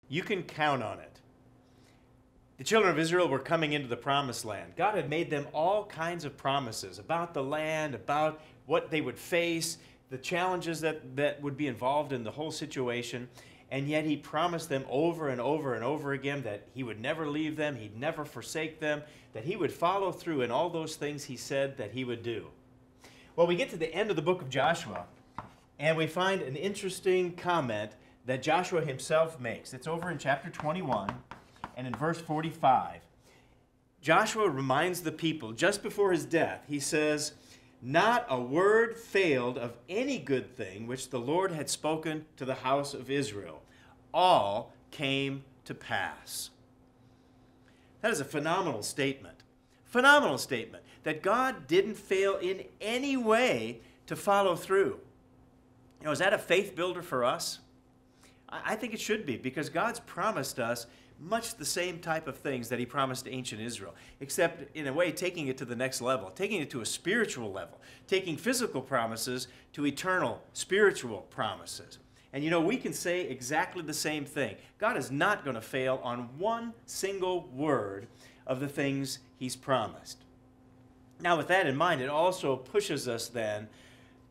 You can count on it. The children of Israel were coming into the promised land. God had made them all kinds of promises about the land, about what they would face, the challenges that would be involved in the whole situation. And yet he promised them over and over and over again that he would never leave them, he'd never forsake them, that he would follow through in all those things he said that he would do. Well, we get to the end of the book of Joshua, and we find an interesting comment that Joshua himself makes. It's over in chapter 21. And in verse 45, Joshua reminds the people, just before his death, he says, "Not a word failed of any good thing which the Lord had spoken to the house of Israel. All came to pass." That is a phenomenal statement. Phenomenal statement that God didn't fail in any way to follow through. You know, is that a faith builder for us? I think it should be, because God's promised us much the same type of things that he promised to ancient Israel, except in a way taking it to the next level, taking it to a spiritual level, taking physical promises to eternal spiritual promises. And you know, we can say exactly the same thing. God is not going to fail on one single word of the things he's promised. Now, with that in mind, it also pushes us then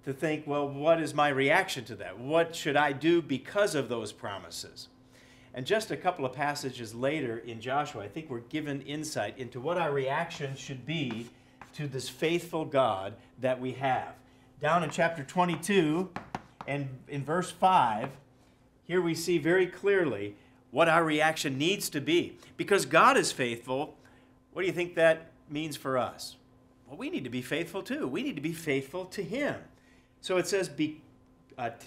to think, well, what is my reaction to that? What should I do because of those promises? And just a couple of passages later in Joshua, I think we're given insight into what our reaction should be to this faithful God that we have. Down in chapter 22 and in verse 5, here we see very clearly what our reaction needs to be. Because God is faithful, what do you think that means for us? Well, we need to be faithful too. We need to be faithful to him. So it says,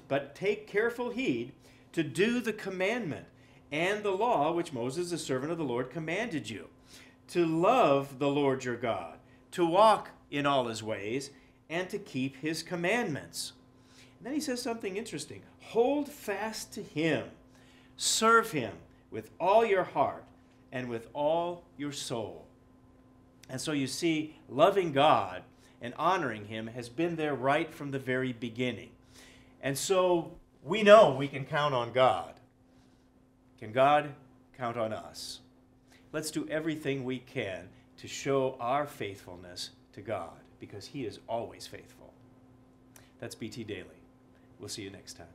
but take careful heed to do the commandment and the law which Moses, the servant of the Lord, commanded you, to love the Lord your God, to walk in all his ways, and to keep his commandments. And then he says something interesting. Hold fast to him. Serve him with all your heart and with all your soul. And so you see, loving God and honoring him has been there right from the very beginning. And so we know we can count on God. Can God count on us? Let's do everything we can to show our faithfulness to God, because he is always faithful. That's BT Daily. We'll see you next time.